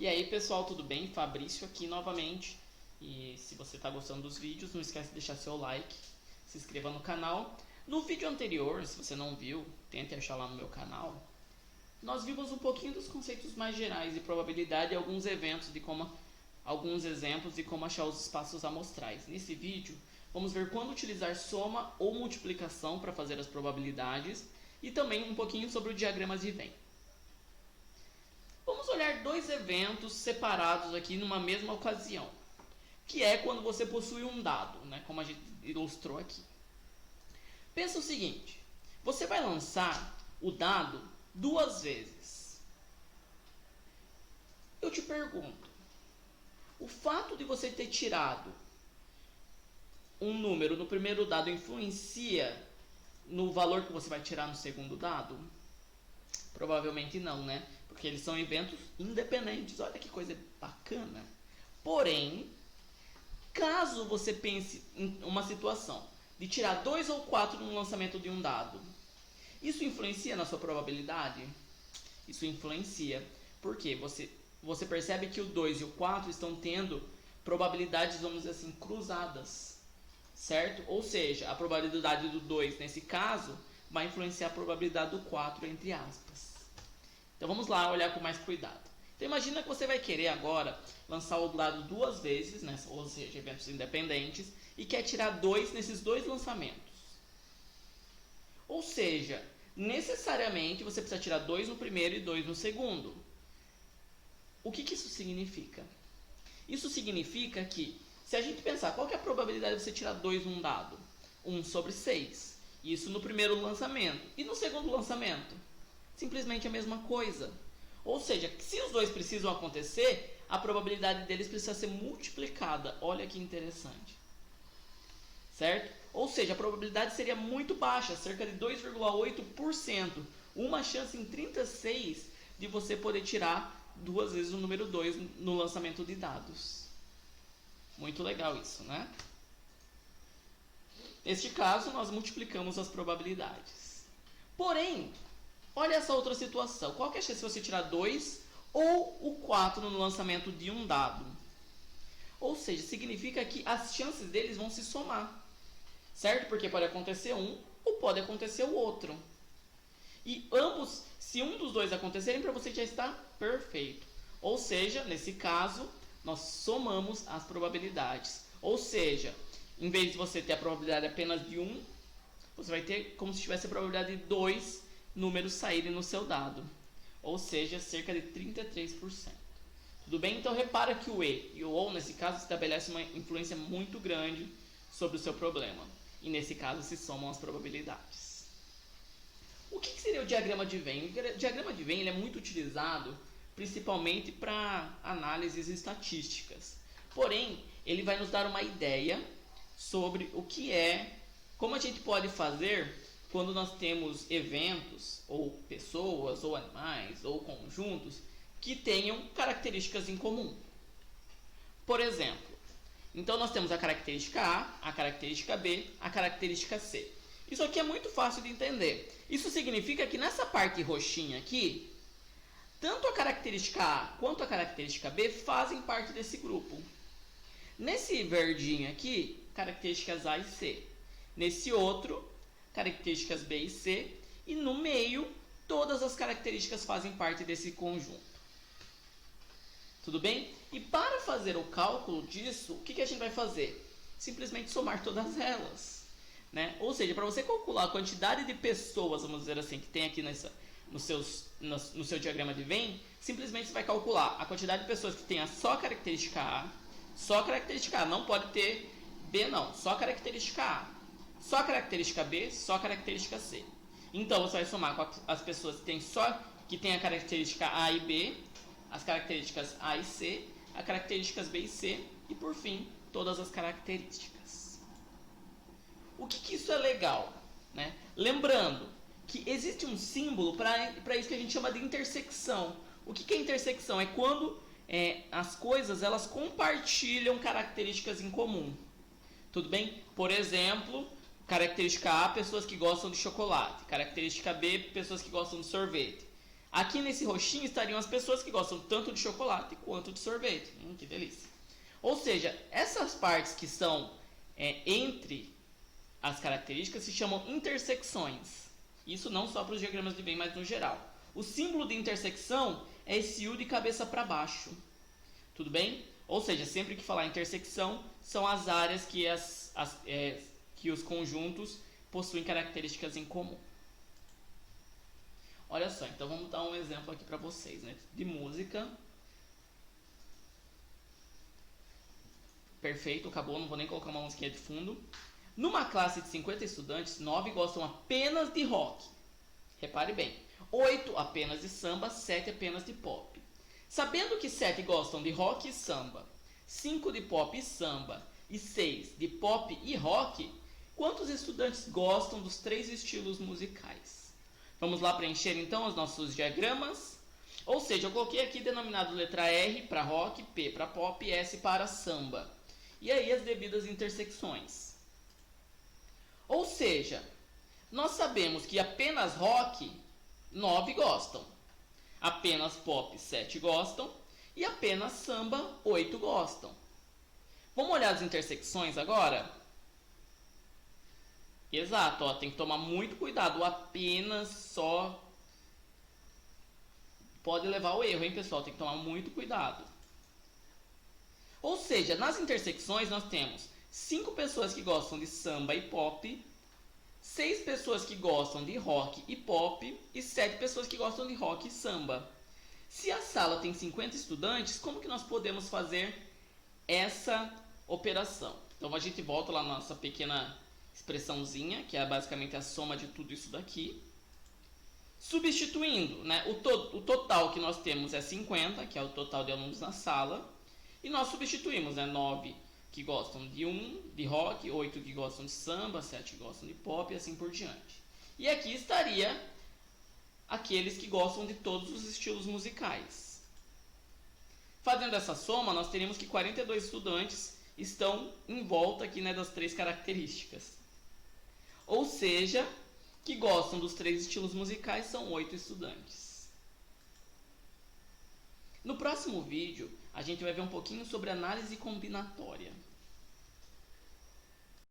E aí pessoal, tudo bem? Fabrício aqui novamente. E se você está gostando dos vídeos, não esquece de deixar seu like, se inscreva no canal. No vídeo anterior, se você não viu, tente achar lá no meu canal. Nós vimos um pouquinho dos conceitos mais gerais de probabilidade e alguns exemplos de como achar os espaços amostrais. Nesse vídeo, vamos ver quando utilizar soma ou multiplicação para fazer as probabilidades e também um pouquinho sobre o diagrama de Venn. Vamos olhar dois eventos separados aqui numa mesma ocasião, que é quando você possui um dado, né, como a gente ilustrou aqui. Pensa o seguinte, você vai lançar o dado duas vezes. Eu te pergunto, o fato de você ter tirado um número no primeiro dado influencia no valor que você vai tirar no segundo dado? Provavelmente não, né? Porque eles são eventos independentes. Olha que coisa bacana. Porém, caso você pense em uma situação de tirar 2 ou 4 no lançamento de um dado, isso influencia na sua probabilidade? Isso influencia. Por quê? Você percebe que o 2 e o 4 estão tendo probabilidades, vamos dizer assim, cruzadas. Certo? Ou seja, a probabilidade do 2, nesse caso, vai influenciar a probabilidade do 4, entre aspas. Então vamos lá olhar com mais cuidado. Então imagina que você vai querer agora lançar o dado duas vezes, né? Ou seja, eventos independentes, e quer tirar 2 nesses dois lançamentos. Ou seja, necessariamente você precisa tirar 2 no primeiro e 2 no segundo. O que isso significa? Isso significa que, se a gente pensar, qual que é a probabilidade de você tirar 2 num dado? 1 sobre 6. Isso no primeiro lançamento. E no segundo lançamento? Simplesmente a mesma coisa. Ou seja, se os dois precisam acontecer, a probabilidade deles precisa ser multiplicada. Olha que interessante. Certo? Ou seja, a probabilidade seria muito baixa, cerca de 2,8%. Uma chance em 36 de você poder tirar duas vezes o número 2 no lançamento de dados. Muito legal isso, né? Neste caso, nós multiplicamos as probabilidades. Porém, olha essa outra situação. Qual que é a chance de você tirar 2 ou o 4 no lançamento de um dado? Ou seja, significa que as chances deles vão se somar. Certo? Porque pode acontecer um ou pode acontecer o outro. E ambos, se um dos dois acontecerem, para você já está perfeito. Ou seja, nesse caso, nós somamos as probabilidades. Ou seja, em vez de você ter a probabilidade apenas de 1, você vai ter como se tivesse a probabilidade de 2 números saírem no seu dado. Ou seja, cerca de 33%. Tudo bem? Então repara que o E e o OU, nesse caso, estabelece uma influência muito grande sobre o seu problema. E nesse caso se somam as probabilidades. O que seria o diagrama de Venn? O diagrama de Venn ele é muito utilizado principalmente para análises estatísticas. Porém, ele vai nos dar uma ideia sobre o que é, como a gente pode fazer quando nós temos eventos, ou pessoas, ou animais, ou conjuntos que tenham características em comum. Por exemplo, então nós temos a característica A, a característica B, a característica C. Isso aqui é muito fácil de entender. Isso significa que nessa parte roxinha aqui, tanto a característica A quanto a característica B fazem parte desse grupo. Nesse verdinho aqui, características A e C. Nesse outro, características B e C. E no meio, todas as características fazem parte desse conjunto. Tudo bem? E para fazer o cálculo disso, o que a gente vai fazer? Simplesmente somar todas elas. Né? Ou seja, para você calcular a quantidade de pessoas, vamos dizer assim, que tem aqui no seu diagrama de Venn, simplesmente você vai calcular a quantidade de pessoas que tem só a característica A, só a característica A, não pode ter B não, só a característica A, só a característica B, só a característica C. Então você vai somar com as pessoas que tem a característica A e B, as características A e C, as características B e C e por fim todas as características. O que isso é legal? Né? Lembrando que existe um símbolo para isso que a gente chama de intersecção. O que é intersecção? É quando as coisas elas compartilham características em comum. Tudo bem? Por exemplo, característica A, pessoas que gostam de chocolate. Característica B, pessoas que gostam de sorvete. Aqui nesse roxinho estariam as pessoas que gostam tanto de chocolate quanto de sorvete. Que delícia. Ou seja, essas partes que são entre as características se chamam intersecções. Isso não só para os diagramas de Venn, mas no geral. O símbolo de intersecção é esse U de cabeça para baixo. Tudo bem? Ou seja, sempre que falar intersecção, são as áreas que os conjuntos possuem características em comum. Olha só, então vamos dar um exemplo aqui para vocês, né? De música. Perfeito, acabou, não vou nem colocar uma musiquinha de fundo. Numa classe de 50 estudantes, 9 gostam apenas de rock. Repare bem, 8 apenas de samba, 7 apenas de pop. Sabendo que 7 gostam de rock e samba, 5 de pop e samba e 6 de pop e rock, quantos estudantes gostam dos 3 estilos musicais? Vamos lá preencher então os nossos diagramas. Ou seja, eu coloquei aqui denominado letra R para rock, P para pop e S para samba. E aí as devidas intersecções. Ou seja, nós sabemos que apenas rock, 9 gostam. Apenas pop, 7 gostam. E apenas samba, 8 gostam. Vamos olhar as intersecções agora? Exato, ó, tem que tomar muito cuidado. O apenas só pode levar ao erro, hein, pessoal? Tem que tomar muito cuidado. Ou seja, nas intersecções nós temos 5 pessoas que gostam de samba e pop, 6 pessoas que gostam de rock e pop e 7 pessoas que gostam de rock e samba. Se a sala tem 50 estudantes, como que nós podemos fazer essa operação? Então a gente volta lá na nossa pequena expressãozinha, que é basicamente a soma de tudo isso daqui. Substituindo, né, o total que nós temos é 50, que é o total de alunos na sala. E nós substituímos, né, 9 que gostam de rock, 8 que gostam de samba, 7 que gostam de pop e assim por diante. E aqui estaria aqueles que gostam de todos os estilos musicais. Fazendo essa soma, nós teríamos que 42 estudantes estão em volta aqui, né, das 3 características. Ou seja, que gostam dos 3 estilos musicais são 8 estudantes. No próximo vídeo, a gente vai ver um pouquinho sobre análise combinatória.